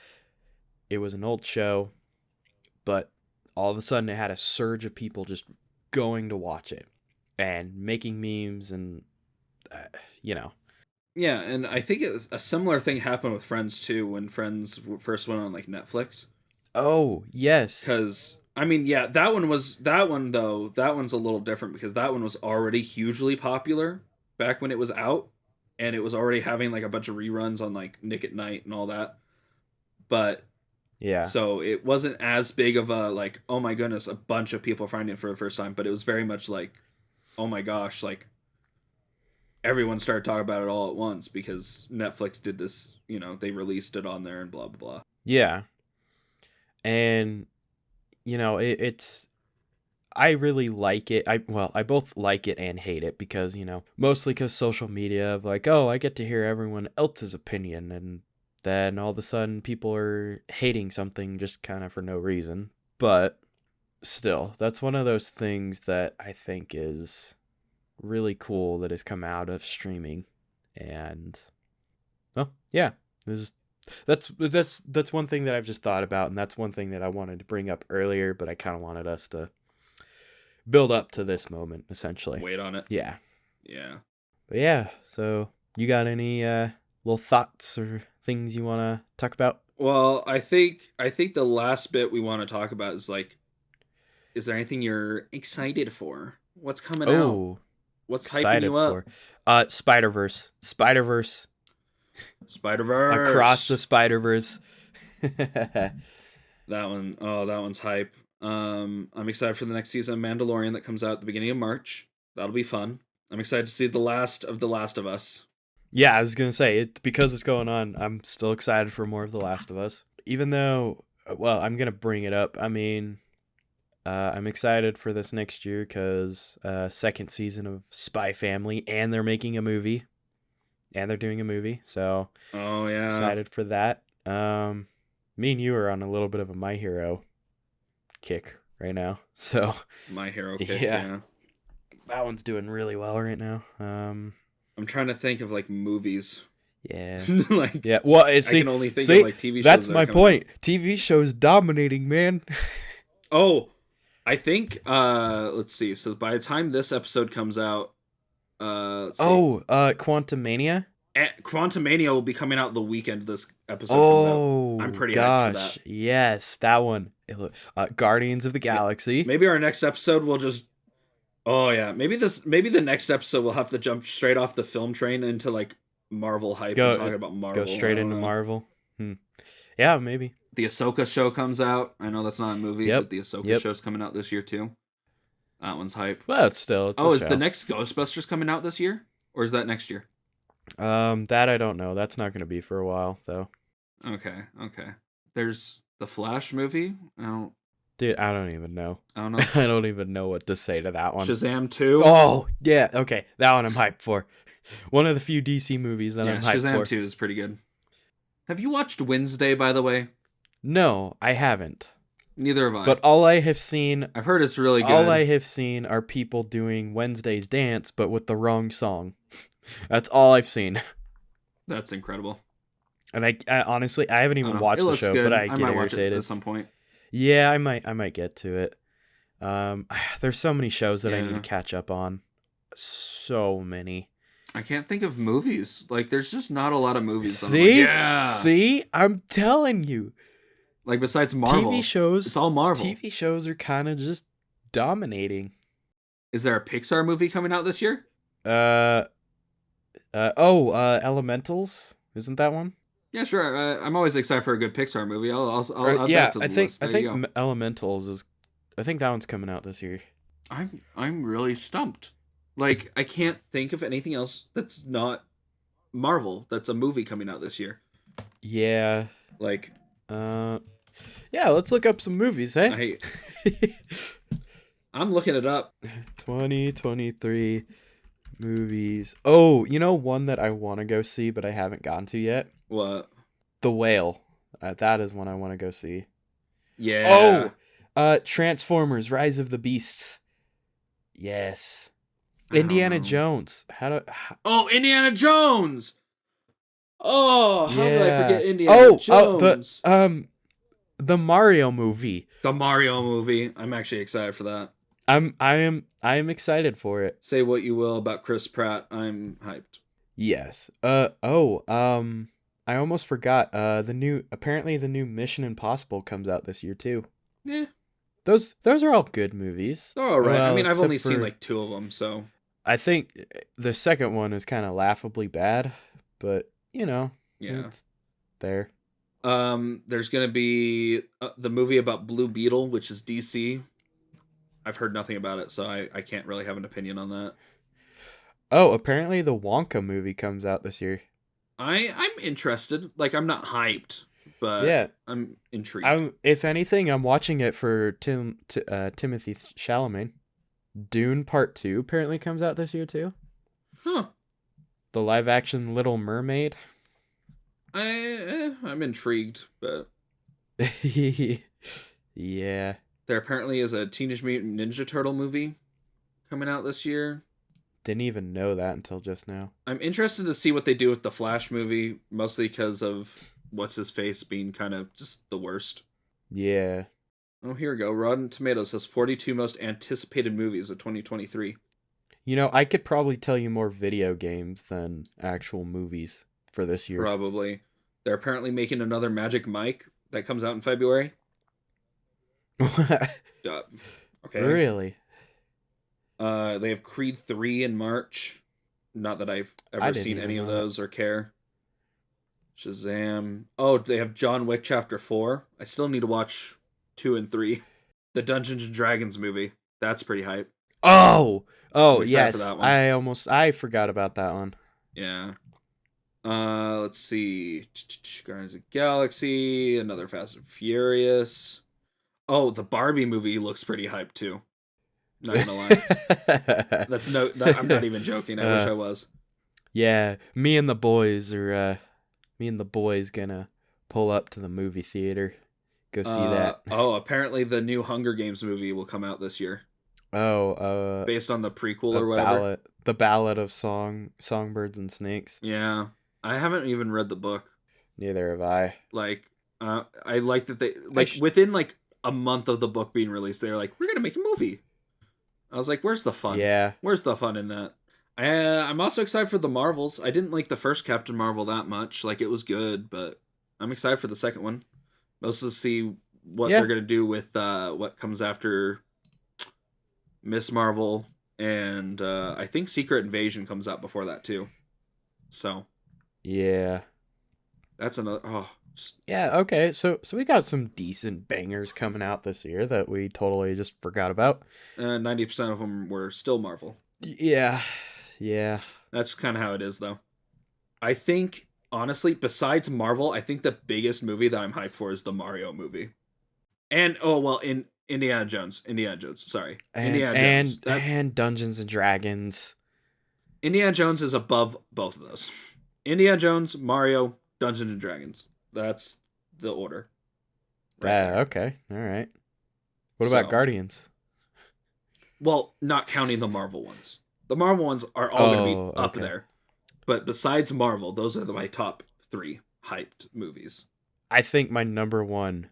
it was an old show, but all of a sudden it had a surge of people just going to watch it and making memes and, Yeah, and I think a similar thing happened with Friends too, when Friends first went on like Netflix. Oh, yes. Because, I mean, yeah, that one's a little different, because that one was already hugely popular back when it was out, and it was already having like a bunch of reruns on like Nick at Night and all that. But yeah, so it wasn't as big of a like, oh my goodness, a bunch of people finding it for the first time, but it was very much like, oh my gosh, like everyone started talking about it all at once because Netflix did this, they released it on there and blah blah blah. Yeah. And it's, I really like it. I both like it and hate it, because mostly because social media, of like, oh, I get to hear everyone else's opinion, and then all of a sudden people are hating something just kind of for no reason. But still, that's one of those things that I think is really cool that has come out of streaming. And well, yeah, that's one thing that I've just thought about, and that's one thing that I wanted to bring up earlier, but I kind of wanted us to build up to this moment, essentially. Wait on it. Yeah. But yeah, so you got any little thoughts or things you want to talk about? Well, I think the last bit we want to talk about is like, is there anything you're excited for? What's coming out? Oh, What's hyping excited you up? for Spider-Verse. Spider-Verse. Spider-Verse. Across the Spider-Verse. That one. Oh, that one's hype. I'm excited for the next season of Mandalorian that comes out at the beginning of March. That'll be fun. I'm excited to see the last of The Last of Us. Yeah, I was gonna say it because it's going on. I'm still excited for more of The Last of Us. Even though, well, I'm gonna bring it up. I mean, I'm excited for this next year because second season of Spy Family, and they're making a movie, and they're doing a movie. So, Oh yeah, excited for that. Me and you are on a little bit of a My Hero kick right now. So My Hero kick. Yeah. Yeah. that one's doing really well right now. I'm trying to think of like movies. Yeah. Like Yeah. Well, I see, can only think see, of like TV shows. that's that are my coming point. TV shows dominating, man. out. Oh, I think. Let's see. So by the time this episode comes out, let's see. Quantumania. Quantumania will be coming out the weekend this episode comes out. Oh, I'm pretty hyped for gosh, that. yes, that one. Guardians of the Galaxy. Maybe our next episode will just. Oh yeah, maybe the next episode we'll have to jump straight off the film train into like Marvel hype and talking about Marvel. Go straight I don't into know. Marvel. Yeah, maybe. The Ahsoka show comes out. I know that's not a movie, Yep, but the Ahsoka yep. show's coming out this year too. That one's hype. Well, it's a Is show. the next Ghostbusters coming out this year, or is that next year? That I don't know. That's not going to be for a while though. Okay. There's the Flash movie. Dude, I don't even know. I don't know. I don't even know what to say to that one. Shazam 2. Oh, yeah. Okay. That one I'm hyped for. One of the few DC movies that I'm hyped Shazam for. 2 is pretty good. Have you watched Wednesday, by the way? No, I haven't. Neither have I. But all I have seen, I've heard it's really good. all I have seen are people doing Wednesday's dance, but with the wrong song. That's all I've seen. That's incredible. And I honestly, I haven't I even don't know. watched It the looks show, good. but I might get watch it irritated. at some point. Yeah, I might get to it. There's so many shows that I need Yeah. to catch up on. So many. I can't think of movies. Like, there's just not a lot of movies. that I'm See? like, yeah. See? I'm telling you. Like, besides Marvel. TV shows. It's all Marvel. TV shows are kind of just dominating. Is there a Pixar movie coming out this year? Elementals. Isn't that one? Yeah, sure. I'm always excited for a good Pixar movie. I'll add Yeah, that to the I think list. There you go. Elementals is. I think that one's coming out this year. I'm really stumped. Like, I can't think of anything else that's not Marvel that's a movie coming out this year. Yeah. Like, Yeah, let's look up some movies, hey? I'm looking it up. 2023 movies. Oh, you know one that I want to go see, but I haven't gotten to yet? What? The Whale. That is one I want to go see. Yeah. Transformers: Rise of the Beasts. Yes. Indiana know. Jones. Oh, Indiana Jones. Oh, how did I Yeah. forget Indiana Jones? The Mario movie. The Mario movie. I'm actually excited for that. I am excited for it. Say what you will about Chris Pratt. I'm hyped. Yes. I almost forgot. The new Mission Impossible comes out this year too. Yeah, Those are all good movies. they're all right. I Well, mean, I've except only seen for- like 2 of them, so I think the second one is kind of laughably bad, but you know, yeah. it's there. There's gonna be the movie about Blue Beetle, which is DC. I've heard nothing about it, so I can't really have an opinion on that. Oh, apparently the Wonka movie comes out this year. I'm interested. Like, I'm not hyped, but Yeah. I'm intrigued. If anything, I'm watching it for Timothy Chalamet. Dune Part 2 apparently comes out this year too. Huh. The live action Little Mermaid. I'm intrigued, but Yeah. there apparently is a Teenage Mutant Ninja Turtle movie coming out this year. Didn't even know that until just now. I'm interested to see what they do with the Flash movie, mostly because of what's his face being kind of just the worst. Yeah. Oh, here we go. Rotten Tomatoes has 42 most anticipated movies of 2023. You know, I could probably tell you more video games than actual movies for this year. Probably. They're apparently making another Magic Mike that comes out in February. Okay. Really? They have Creed 3 in March. Not that I've ever seen any of those or care. Shazam. Oh, they have John Wick Chapter 4. I still need to watch 2 and 3. The Dungeons and Dragons movie. That's pretty hype. Oh, yes. For that one. I forgot about that one. Yeah. Let's see. Guardians of the Galaxy, another Fast and Furious. Oh, the Barbie movie looks pretty hyped too. Not gonna lie. I'm not even joking. I wish I was. Yeah, me and the boys gonna pull up to the movie theater, go see that. Oh, apparently the new Hunger Games movie will come out this year. Oh, based on the prequel or whatever. The Ballad of Songbirds and Snakes. Yeah, I haven't even read the book. Neither have I. I like that they within a month of the book being released, they're like, we're gonna make a movie. I was like, where's the fun? Yeah. Where's the fun in that? I'm also excited for the Marvels. I didn't like the first Captain Marvel that much. It was good, but I'm excited for the second one. Mostly to see what they're going to do with what comes after Miss Marvel. And I think Secret Invasion comes out before that, too. So. Yeah. That's another... Yeah, okay. So we got some decent bangers coming out this year that we totally just forgot about. 90% of them were still Marvel. Yeah. That's kind of how it is, though. I think, honestly, besides Marvel, I think the biggest movie that I'm hyped for is the Mario movie. And, Indiana Jones. Indiana Jones. And Dungeons and Dragons. Indiana Jones is above both of those. Indiana Jones, Mario, Dungeons and Dragons. That's the order. Okay. All right. What about Guardians? Well, not counting the Marvel ones. The Marvel ones are all going to be up there. But besides Marvel, those are my top 3 hyped movies. I think my number one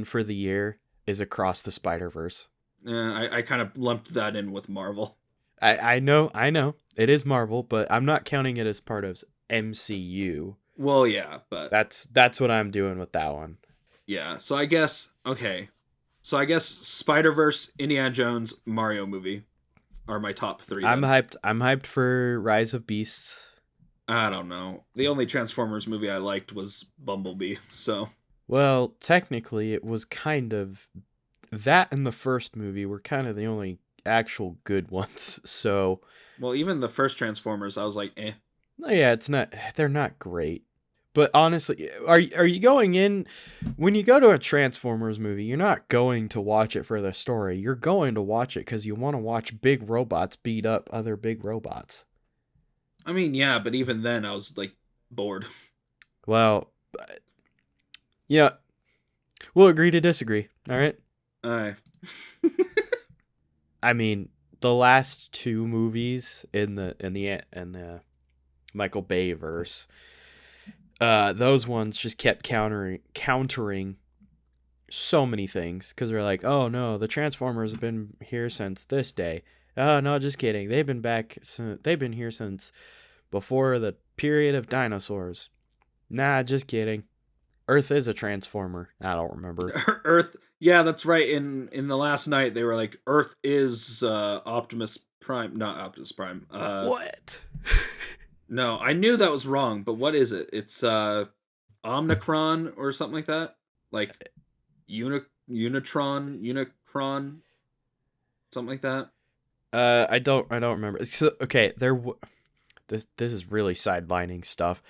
for the year is Across the Spider-Verse. I kind of lumped that in with Marvel. I know. It is Marvel, but I'm not counting it as part of MCU. Well, yeah, but... That's what I'm doing with that one. Yeah, so I guess... Okay. So I guess Spider-Verse, Indiana Jones, Mario movie are my top 3. I'm hyped for Rise of Beasts. I don't know. The only Transformers movie I liked was Bumblebee, so... Well, technically, it was kind of... That and the first movie were kind of the only actual good ones, so... Well, even the first Transformers, I was like, eh. Yeah, they're not great. But honestly, are you going in... When you go to a Transformers movie, you're not going to watch it for the story. You're going to watch it because you want to watch big robots beat up other big robots. I mean, yeah, but even then, I was, bored. Well, yeah. We'll agree to disagree, all right? Aye. I mean, the last 2 movies in the Michael Bay verse, those ones just kept countering so many things because they're like, oh no, the Transformers have been here since this day. Oh no, just kidding. They've been here since before the period of dinosaurs. Nah, just kidding. Earth is a Transformer. I don't remember. Earth. Yeah, that's right. In the last night, they were like, Earth is Optimus Prime. Not Optimus Prime. What? No, I knew that was wrong, but what is it? It's Omnicron or something like that? Unicron, something like that. I don't remember. So, okay, this is really sidelining stuff.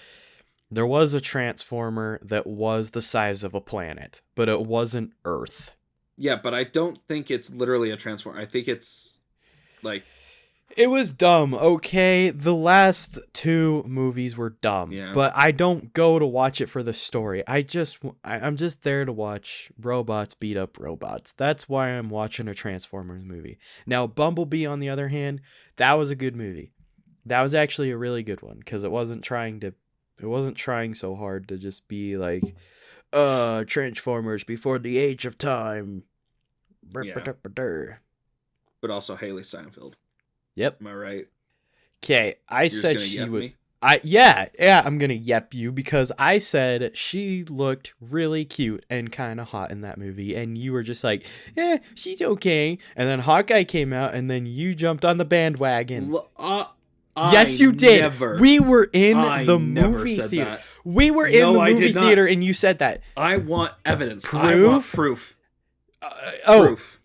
There was a Transformer that was the size of a planet, but it wasn't Earth. Yeah, but I don't think it's literally a Transformer. I think it's It was dumb, okay? The last 2 movies were dumb. Yeah. But I don't go to watch it for the story. I'm just there to watch robots beat up robots. That's why I'm watching a Transformers movie. Now, Bumblebee, on the other hand, that was a good movie. That was actually a really good one because it wasn't trying so hard to just be like, Transformers before the age of time. Yeah. But also Haley Steinfeld. Yep. Am I right? Okay, I said she was. I'm gonna yep you because I said she looked really cute and kind of hot in that movie, and you were just like, yeah, she's okay. And then Hawkeye came out, and then you jumped on the bandwagon. Yes, you did. Never, we were in the never movie said theater. that. We were in No, the I movie did not. theater, and you said that. I want evidence. Proof? I want proof. Proof.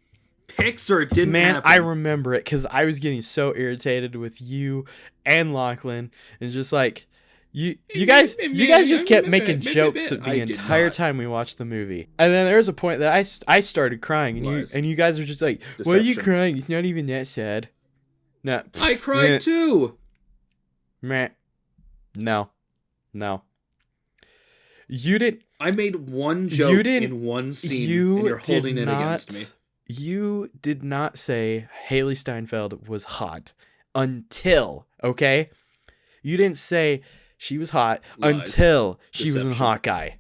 Pixar didn't happen. I remember it because I was getting so irritated with you and Lachlan, and just like you guys just kept making jokes the entire time we watched the movie. And then there was a point that I started crying, and you guys were just like, "Why are you crying? It's not even that sad." No, I cried too. Meh. No. You didn't. I made one joke in one scene, and you're holding it against me. You did not say Haley Steinfeld was hot until, okay? You didn't say she was hot until she was in Hawkeye.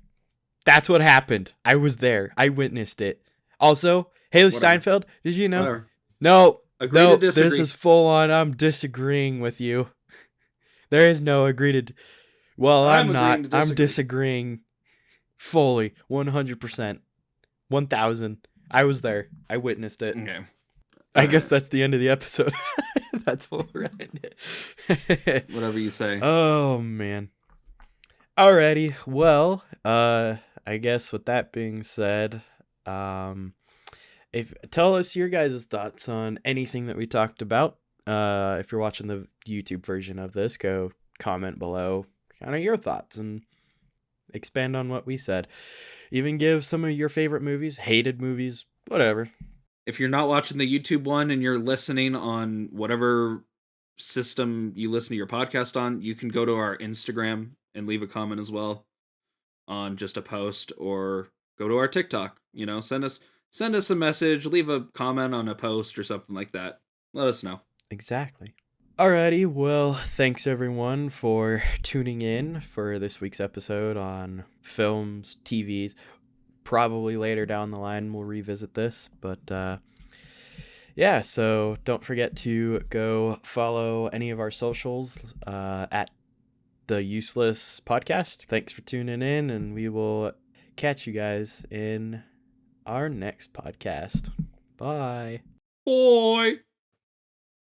That's what happened. I was there. I witnessed it. Also, Haley Steinfeld, did you know? Whatever. No. Agree to disagree. This is full on. I'm disagreeing with you. There is no agree to. Well, I'm not. I'm disagreeing fully, 100%, 1,000. I was there. I witnessed it. Okay. I guess that's the end of the episode. That's what we're at. Whatever you say. Oh, man. Alrighty. Well, I guess with that being said, tell us your guys' thoughts on anything that we talked about. If you're watching the YouTube version of this, go comment below kind of your thoughts and expand on what we said. Even give some of your favorite movies, hated movies, whatever. If you're not watching the YouTube one and you're listening on whatever system you listen to your podcast on, you can go to our Instagram and leave a comment as well on just a post, or go to our TikTok. Send us a message, leave a comment on a post or something like that. Let us know. Exactly. Alrighty, well, thanks everyone for tuning in for this week's episode on films, TVs. Probably later down the line we'll revisit this, but yeah, so don't forget to go follow any of our socials at DaUseless Podcast. Thanks for tuning in, and we will catch you guys in our next podcast. Bye. Bye.